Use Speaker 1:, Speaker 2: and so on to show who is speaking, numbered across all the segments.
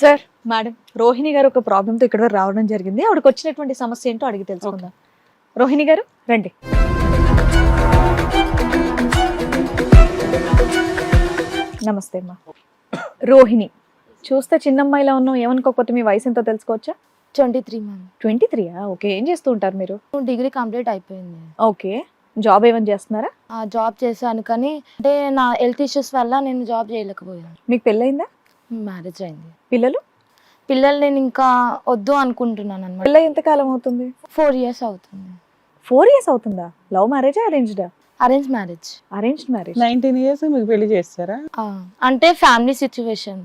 Speaker 1: Sir madam Rohini గారు ఒక problem తో ఇక్కడ వరకు రావడం జరిగింది. ఆవిడకి వచ్చినటువంటి సమస్య ఏంటో అడిగి తెలుసుకుందాం. రోహిణి గారు రండి. నమస్తే అమ్మా. రోహిణి, చూస్తే చిన్నమ్మాయిలా ఉన్నావు, ఏమనుకోకపోతే మీ వయసు ఎంతో తెలుసుకోవచ్చా?
Speaker 2: 23 మ్యామ్.
Speaker 1: 23యా? ఓకే. ఏం చేస్తూ ఉంటారు మీరు?
Speaker 2: డిగ్రీ కంప్లీట్ అయిపోయింది.
Speaker 1: ఓకే. జాబ్ ఏమైనా చేస్తున్నారా?
Speaker 2: జాబ్ చేశాను కానీ అంటే నా హెల్త్ ఇష్యూస్ వల్ల నేను జాబ్ చేయలేకపోయాను.
Speaker 1: మీకు పెళ్ళయిందా?
Speaker 2: మ్యారేజ్ అయింది.
Speaker 1: పిల్లలు
Speaker 2: నేను ఇంకా వద్దు అనుకుంటున్నాను అనమాట.
Speaker 1: పెళ్ళి ఎంత కాలం అవుతుంది?
Speaker 2: 4 years అవుతుంది.
Speaker 1: 4 years అవుతుందా? లవ్ మ్యారేజా అరేంజ్డా?
Speaker 2: Arrange marriage.
Speaker 1: Arranged marriage.
Speaker 3: 19 years మీకు పెళ్లి చేస్తారా?
Speaker 2: అంటే ఫ్యామిలీ సిచ్యువేషన్.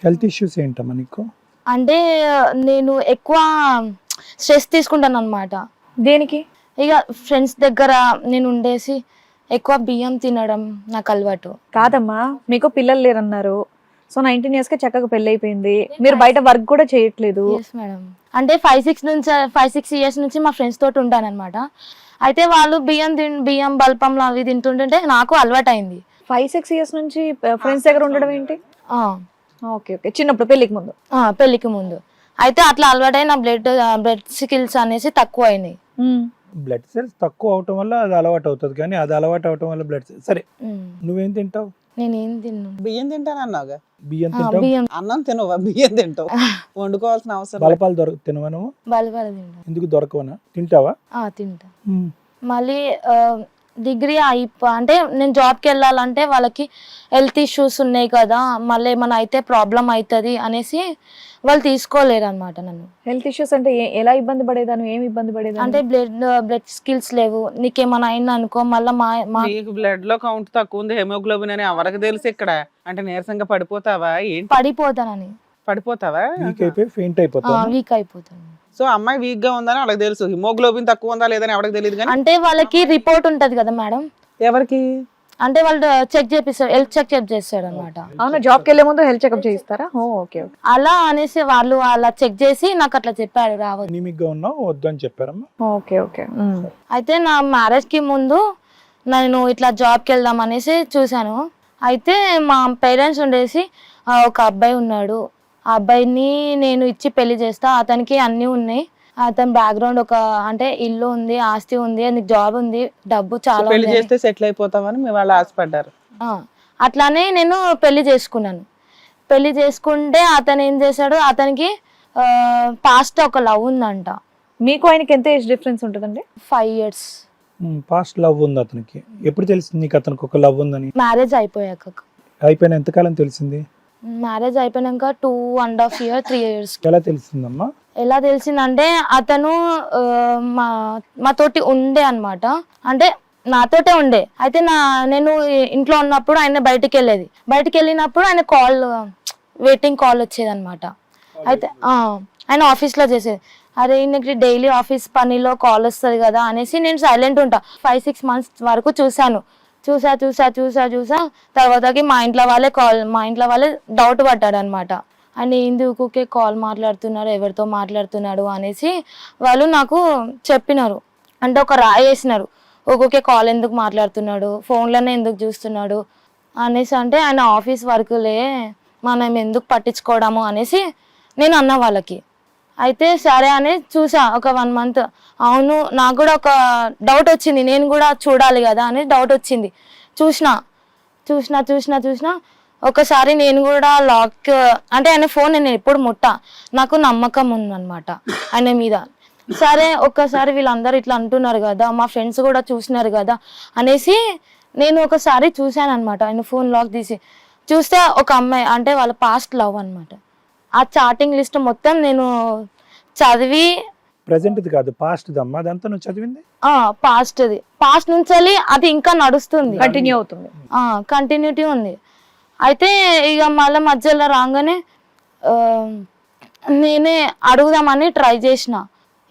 Speaker 4: హెల్త్ ఇష్యూస్ ఏంటమ్మా నీకు?
Speaker 2: అంటే నేను ఎక్కువ స్ట్రెస్ తీసుకుంటాను అనమాట.
Speaker 1: దేనికి?
Speaker 2: ఇక ఫ్రెండ్స్ దగ్గర నేను ఉండేసి ఎక్కువ బియ్యం తినడం నాకు అలవాటు.
Speaker 1: కాదమ్మా, మీకు పిల్లలు లేరన్నారు. సో 19 years కి చక్కగా పెళ్లి అయిపోయింది. మీరు బయట వర్క్ కూడా చేయట్లేదు.
Speaker 2: మేడం అంటే 5-6 years నుంచి మా ఫ్రెండ్స్ తోటి ఉంటాను అనమాట. అయితే వాళ్ళు బియ్యం బల్పంలు అవి తింటుంటే నాకు అలవాటు అయింది.
Speaker 1: 5-6 years నుంచి ఫ్రెండ్స్ దగ్గర ఉండడం ఏంటి? Okay okay. చిన్నప్పుడు
Speaker 2: పెళ్లికి ముందు అయితే అట్లా అలవాటై నా బ్లడ్ స్కిల్స్ అనేసి తక్కువ అయినాయి.
Speaker 4: బ్లడ్ సెల్స్ తక్కువ అవటం వల్ల అది అలవాటు అవుతుంది, కానీ అది అలవాటు అవటం వల్ల బ్లడ్ సెల్స్. సరే, నువ్వేం తింటావు?
Speaker 2: నేనేం తిన్నాను.
Speaker 3: బియ్యం తింటాను అన్నావుగా.
Speaker 4: బియ్యం తింటావు?
Speaker 3: అన్నం తినవా? బియ్యం తింటావు. వండుకోవాల్సిన అవసరం.
Speaker 4: బలపాలు తినవా నువ్వు?
Speaker 2: బలపాలు తింటాను.
Speaker 4: ఎందుకు దొరకవనా? తింటావా?
Speaker 2: తింటా. మళ్ళీ డిగ్రీ అంటే నేను జాబ్కి వెళ్ళాలంటే వాళ్ళకి హెల్త్ ఇష్యూస్ ఉన్నాయి కదా, మళ్ళీ ఏమైనా అయితే ప్రాబ్లం అవుతుంది అనేసి వాళ్ళు తీసుకోలేరు అనమాట నన్ను.
Speaker 1: హెల్త్ ఇష్యూస్ అంటే ఎలా ఇబ్బంది పడేదాను? ఏమి ఇబ్బంది పడేదాను?
Speaker 2: అంటే బ్లడ్ స్కిల్స్ లేవు, నీకేమైనా అయింది అనుకో మళ్ళీ
Speaker 3: మీకు బ్లడ్ లో కౌంట్ తక్కువ ఉంది, హెమోగ్లోబిన్ అని ఎవరికి తెలుసు ఇక్కడ? అంటే నీరసంగా పడిపోతావా? ఏంటి
Speaker 2: పడిపోతానని.
Speaker 3: పడిపోతావా?
Speaker 4: ఫెయింట్ అయిపోతావా?
Speaker 2: వీక్ అయిపోతాను.
Speaker 3: సో అమ్మాయి వీక్ గా ఉందని వాళ్ళకి తెలుసు, హిమోగ్లోబిన్ తక్కువ ఉందా లేదని ఎవరికి తెలియదు. కానీ
Speaker 2: అంటే వాళ్ళకి రిపోర్ట్ ఉంటది కదా మేడం.
Speaker 3: ఎవరికి?
Speaker 2: అంటే వాళ్ళు చెక్ చేపిస్తారు, హెల్త్ చెక్ చేస్తాడు అనమాట.
Speaker 1: అవునా? జాబ్కి వెళ్ళే ముందు హెల్త్ చెకప్ చేయిస్తారా? ఓకే.
Speaker 2: అలా అనేసి వాళ్ళు అలా చెక్ చేసి నాకు అట్లా చెప్పారు రావద్దు.
Speaker 4: ఎనీమిక్ గా ఉన్నావు, వద్దు అని చెప్పారమ్మా.
Speaker 1: Okay okay.
Speaker 2: అయితే నా మ్యారేజ్ కి ముందు నేను ఇట్లా జాబ్కి వెళ్దాం అనేసి చూశాను. అయితే మా పేరెంట్స్ ఉండేసి ఒక అబ్బాయి ఉన్నాడు, ఆ అబ్బాయిని నేను ఇచ్చి పెళ్లి చేస్తా, అతనికి అన్నీ ఉన్నాయి, అతని బ్యాక్గ్రౌండ్ ఒక అంటే ఇల్లు ఉంది, ఆస్తి ఉంది, నీకు జాబ్ ఉంది, డబ్బు చాలా
Speaker 3: పెళ్లి చేస్తే సెటిల్ అయిపోతామని మీ వాళ్ళు ఆశపడ్డారు.
Speaker 2: అట్లానే నేను పెళ్లి చేసుకున్నాను. పెళ్లి చేసుకుంటే అతను ఏం చేశాడు, అతనికి పాస్ట్ ఒక లవ్ ఉందంట.
Speaker 1: మీకు ఆయనకి ఎంత ఏజ్ డిఫరెన్స్ ఉంటుందండి?
Speaker 2: 5 years.
Speaker 4: పాస్ట్ లవ్ ఉంది అతనికి. ఎప్పుడు తెలిసింది నీకు అతనికి ఒక లవ్ ఉందని?
Speaker 2: మ్యారేజ్ అయిపోయాక.
Speaker 4: అయిపోయిన ఎంతకాలం తెలిసింది?
Speaker 2: మ్యారేజ్ అయిపోయినాక 2.5 years 3 years.
Speaker 4: ఎలా తెలిసిందమ్మా?
Speaker 2: ఎలా తెలిసిందంటే అతను మా తోటి ఉండే అనమాట, అంటే నాతోటే ఉండే. అయితే నేను ఇంట్లో ఉన్నప్పుడు ఆయన బయటికి వెళ్ళినప్పుడు ఆయన వెయిటింగ్ కాల్ వచ్చేది అనమాట. అయితే ఆయన ఆఫీస్లో చేసేది. అరే ఈయనకి డైలీ ఆఫీస్ పనిలో కాల్ వస్తుంది కదా అనేసి నేను సైలెంట్ ఉంటా. 5-6 months వరకు చూసా. తర్వాతకి మా ఇంట్లో వాళ్ళే డౌట్ పడ్డాడు అనమాట. ఆయన ఎందుకుకే కాల్ మాట్లాడుతున్నాడు, ఎవరితో మాట్లాడుతున్నాడు అనేసి వాళ్ళు నాకు చెప్పినారు. అంటే ఒక రాయి వేసినారు, ఒక్కొక్క కాల్ ఎందుకు మాట్లాడుతున్నాడు, ఫోన్లోనే ఎందుకు చూస్తున్నాడు అనేసి. అంటే ఆయన ఆఫీస్ వర్క్లే, మనం ఎందుకు పట్టించుకోవడము అనేసి నేను అన్నా వాళ్ళకి. అయితే సరే అని చూసా ఒక 1 month. అవును, నాకు కూడా ఒక డౌట్ వచ్చింది, నేను కూడా చూడాలి కదా అని డౌట్ వచ్చింది. చూసినా ఒకసారి నేను కూడా లాక్, అంటే ఆయన ఫోన్ నేను ఎప్పుడు నాకు నమ్మకం ఉందన్నమాట ఆయన మీద. సరే ఒక్కసారి వీళ్ళందరూ ఇట్లా అంటున్నారు కదా, మా ఫ్రెండ్స్ కూడా చూసినారు కదా అనేసి నేను ఒకసారి చూశాను అనమాట. ఆయన ఫోన్ లాక్ తీసి చూస్తే ఒక అమ్మాయి, అంటే వాళ్ళ పాస్ట్ లవ్ అనమాట. ఆ చాటింగ్ లిస్ట్ మొత్తం నేను చదివి,
Speaker 4: ప్రెజెంట్ కాదు పాస్ట్ దమ్మా, అదంతా నువ్వు చదివింది
Speaker 2: పాస్ట్ నుంచి అది ఇంకా నడుస్తుంది,
Speaker 1: కంటిన్యూ అవుతుంది,
Speaker 2: కంటిన్యూటీ ఉంది. అయితే ఇక మళ్ళీ మధ్యలో రాగానే నేనే అడుగుదామని ట్రై చేసిన,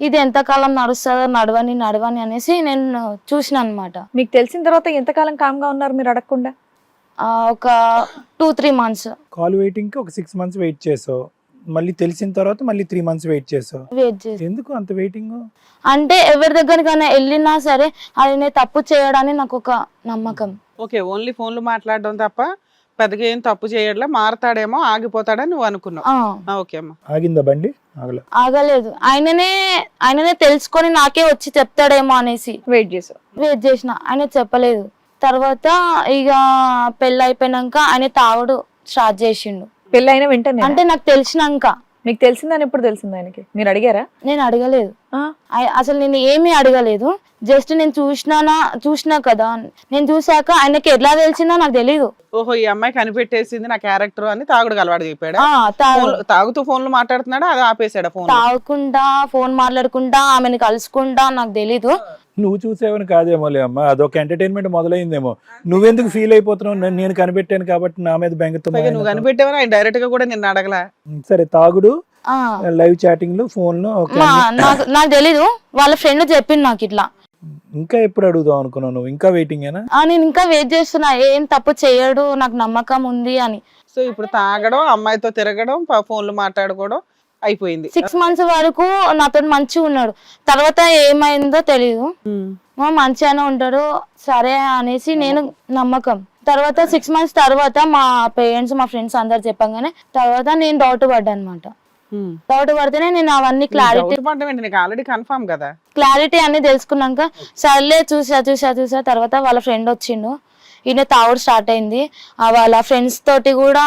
Speaker 2: ఇది ఎంతకాలం నడుస్తుందో నడవని అనేసి నేను చూసిన అనమాట.
Speaker 1: మీకు తెలిసిన తర్వాత ఎంతకాలం కామ్గా ఉన్నారు మీరు అడగకుండా?
Speaker 2: ఒక 2-3 months.
Speaker 4: కాల్ వెయిటింగ్ కి ఒక 6 months వెయిట్ చేసావు, మళ్ళీ తెలిసిన తర్వాత మళ్ళీ 3 months వెయిట్ చేసావు. ఎందుకు అంత వెయిటింగ్?
Speaker 2: అంటే ఎవరి దగ్గరికైనా వెళ్ళినా సరే ఆయన తప్పు చేయడానికి నాకు ఒక నమ్మకం.
Speaker 3: ఓకే, ఓన్లీ ఫోన్లు మాట్లాడడం తప్ప పెద్దగా ఏం తప్పు చేయట్లే, మారతాడేమో ఆగిపోతాడని నువ్వు అనుకున్నావు. ఓకే అమ్మా.
Speaker 4: ఆగిందా బండి? ఆగల.
Speaker 2: ఆగలేదు. ఆయననే తెలుసుకొని నాకే వచ్చి చెప్తాడేమో అనేసి
Speaker 1: వెయిట్
Speaker 2: చేసిన. ఆయన చెప్పలేదు. తర్వాత ఇక పెళ్ళి అయిపోయినాక ఆయన తాగుడు స్టార్ట్ చేసిండు.
Speaker 1: పెళ్ళి అయిన వెంటనే
Speaker 2: అంటే నాకు తెలిసినాక.
Speaker 1: మీకు తెలిసిందని ఎప్పుడు తెలిసింది ఆయనకి? మీరు అడిగారా?
Speaker 2: నేను అడగలేదు. అసలు నేను ఏమీ అడగలేదు. జస్ట్ నేను చూసినా కదా, నేను చూసాక ఆయనకి ఎట్లా తెలిసిందో నాకు తెలీదు.
Speaker 3: ఓహో, ఈ అమ్మాయి కనిపెట్టేసింది నా క్యారెక్టర్ అని తాగుడు అలవాటు చెప్పాడు. తాగుతూ ఫోన్లు మాట్లాడుతున్నాడా, అది ఆపేసాడా? ఫోన్
Speaker 2: తాగుకుంటా ఫోన్ మాట్లాడుకుంటా ఆమెను కలుసుకుంటా నాకు తెలీదు.
Speaker 4: నువ్వు చూసేవని కాదేమోలే అమ్మా, అదొక ఎంటర్టైన్మెంట్ మొదలైందేమో. నువ్వెందుకు ఫీల్ అయిపోతున్నావు? నేను కనిపెట్టాను కాబట్టి నా మీద బెంగతో.
Speaker 3: నువ్వు కనిపెట్టావని ఆయన డైరెక్ట్ గా కూడా నిన్ను అడగలా.
Speaker 4: సరే, తాగుడు, లైవ్ చాటింగ్, ఫోన్
Speaker 2: నాకు తెలీదు. వాళ్ళ ఫ్రెండ్ చెప్పింది నాకు ఇట్లా.
Speaker 4: ఇంకా ఎప్పుడు అడుగుదాం అనుకున్నావు నువ్వు? ఇంకా వెయిటింగ్ ఏనా?
Speaker 2: నేను ఇంకా వెయిట్ చేస్తున్నా, ఏం తప్పు చేయడు, నాకు నమ్మకం ఉంది అని.
Speaker 3: సో ఇప్పుడు తాగడం, అమ్మాయితో తిరగడం, ఫోన్లు మాట్లాడుకోవడం అయిపోయింది.
Speaker 2: 6 months వరకు నాతో మంచిగా ఉన్నాడు. తర్వాత ఏమైందో తెలీదు. మంచిగానే ఉంటాడు సరే అనేసి నేను నమ్మకం. తర్వాత 6 months తర్వాత మా పేరెంట్స్ మా ఫ్రెండ్స్ అందరు చెప్పగానే తర్వాత నేను డౌట్ పడ్డా అనమాట. డౌట్ పడితేనే నేను అవన్నీ క్లారిటీ అన్ని తెలుసుకున్నాక సర్లే చూసా. తర్వాత వాళ్ళ ఫ్రెండ్ వచ్చిండు. ఈయన తాగుడు స్టార్ట్ అయింది. వాళ్ళ ఫ్రెండ్స్ తోటి కూడా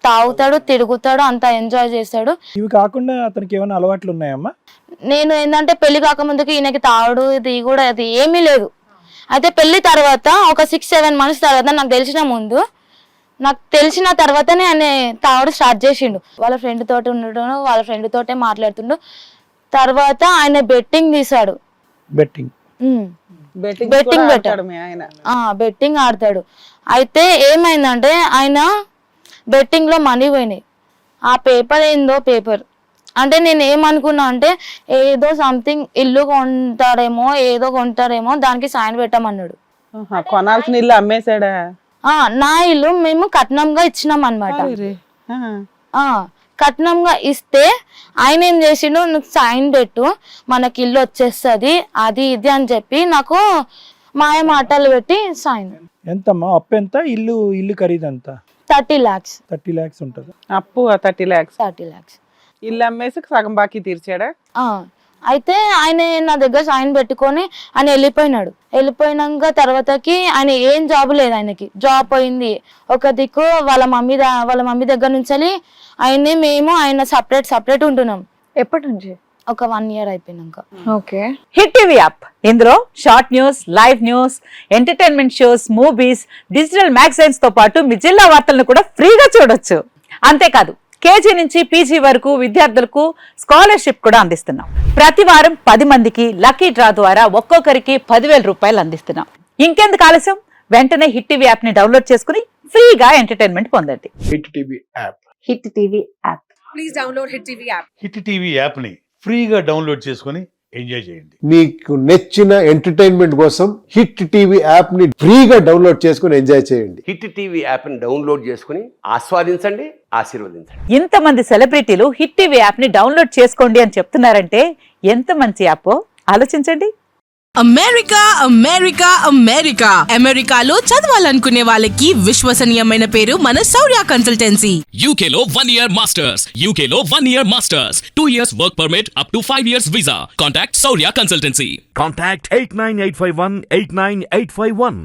Speaker 2: తాగుతాడు, తిరుగుతాడు, అంతా ఎంజాయ్ చేస్తాడు.
Speaker 4: ఇవి కాకుండా అతనికి ఏమైనా అలవాట్లు ఉన్నాయమ్మా?
Speaker 2: నేను ఏంటంటే పెళ్లి కాకముందుకు ఈయనకి తాగుడు ఇది కూడా అది ఏమీ లేదు. అయితే పెళ్లి తర్వాత ఒక 6-7 months తర్వాత నాకు తెలిసిన తర్వాతనే ఆయన తాగుడు స్టార్ట్ చేసిండు. వాళ్ళ ఫ్రెండ్ తోటి ఉండడం, వాళ్ళ ఫ్రెండ్ తోటే మాట్లాడుతుండు. తర్వాత ఆయన బెట్టింగ్ తీసాడు. బెట్టింగ్ ఆడతాడు. అయితే ఏమైందంటే ఆయన బెట్టింగ్ లో మనీ పోయినాయి. ఆ పేపర్ ఏందో అంటే నేను ఏమనుకున్నా అంటే ఏదో సంథింగ్ ఇల్లు కొంటాడేమో దానికి సైన్ పెట్టమన్నాడు.
Speaker 3: కొనాల్సిన ఇల్లు అమ్మేశాడా?
Speaker 2: నా ఇల్లు మేము కట్నంగా ఇచ్చినాం అన్నమాట. కట్నంగా ఇస్తే ఆయన ఏం చేసిండు, నువ్వు సైన్ పెట్టు మనకి ఇల్లు వచ్చేస్తుంది అది ఇది అని చెప్పి నాకు మాయ మాటలు పెట్టి సైన్.
Speaker 4: ఎంతమ్మా అప్పు? ఎంత ఇల్లు ఖరీదు ఎంత?
Speaker 2: 30 lakhs.
Speaker 4: 30 lakhs ఉంటుంది
Speaker 3: అప్పు. 30 lakhs. ఇల్లు
Speaker 2: 30 lakhs
Speaker 3: అమ్మేసి సగం బాకీ తీర్చాడా?
Speaker 2: అయితే ఆయన నా దగ్గర సైన్ పెట్టుకొని ఆయన వెళ్ళిపోయినాక తర్వాతకి ఆయన ఏం జాబ్ లేదు, ఆయనకి జాబ్ పోయింది. ఒక దిక్కు వాళ్ళ మమ్మీ దగ్గర నుంచి ఆయన సపరేట్ ఉంటున్నాం.
Speaker 1: ఎప్పటి నుంచి?
Speaker 2: ఒక 1 year అయిపోయినాక.
Speaker 1: ఓకే.
Speaker 5: హిట్ టీవీ యాప్, ఇందులో short news, live news, entertainment shows, movies, digital magazines తో పాటు మీ జిల్లా వార్తలను కూడా ఫ్రీగా చూడొచ్చు. అంతేకాదు KG నుంచి PG వరకు విద్యార్థులకు స్కాలర్షిప్ కూడా అందిస్తున్నాం. ప్రతి వారం 10 మందికి లక్కీ డ్రా ద్వారా ఒక్కొక్కరికి 10,000 రూపాయలు అందిస్తున్నాం. ఇంకెందుకు ఆలస్యం? వెంటనే హిట్ టీవీ యాప్ ని డౌన్లోడ్ చేసుకుని ఫ్రీగా ఎంటర్టైన్మెంట్ పొందండి.
Speaker 6: Hit TV app.
Speaker 5: Hit TV app.
Speaker 7: Please download hit TV app.
Speaker 6: Hit TV app ని ఫ్రీగా డౌన్లోడ్ చేసుకొని ఎంజాయ్ చేయండి.
Speaker 8: మీకు నచ్చిన ఎంటర్టైన్మెంట్ కోసం హిట్ టీవీ యాప్ ని ఫ్రీగా డౌన్లోడ్ చేసుకొని ఎంజాయ్ చేయండి.
Speaker 9: హిట్ టీవీ యాప్ ని డౌన్లోడ్ చేసుకుని ఆస్వాదించండి, ఆశీర్వదించండి.
Speaker 5: ఇంతమంది సెలబ్రిటీలు హిట్ టీవీ యాప్ ని డౌన్లోడ్ చేసుకోండి అని చెప్తున్నారంటే ఎంత మంచి యాప్ ఆలోచించండి.
Speaker 7: అమెరికాలో చదవాలనుకునే వాళ్ళకి విశ్వసనీయమైన పేరు మన శౌర్య కన్సల్టెన్సీ.
Speaker 10: UK లో 1 year masters. UK లో 1 year masters. 2 years work permit up to 5 years visa. Contact Saurya Consultancy.
Speaker 11: Contact 89851 89851.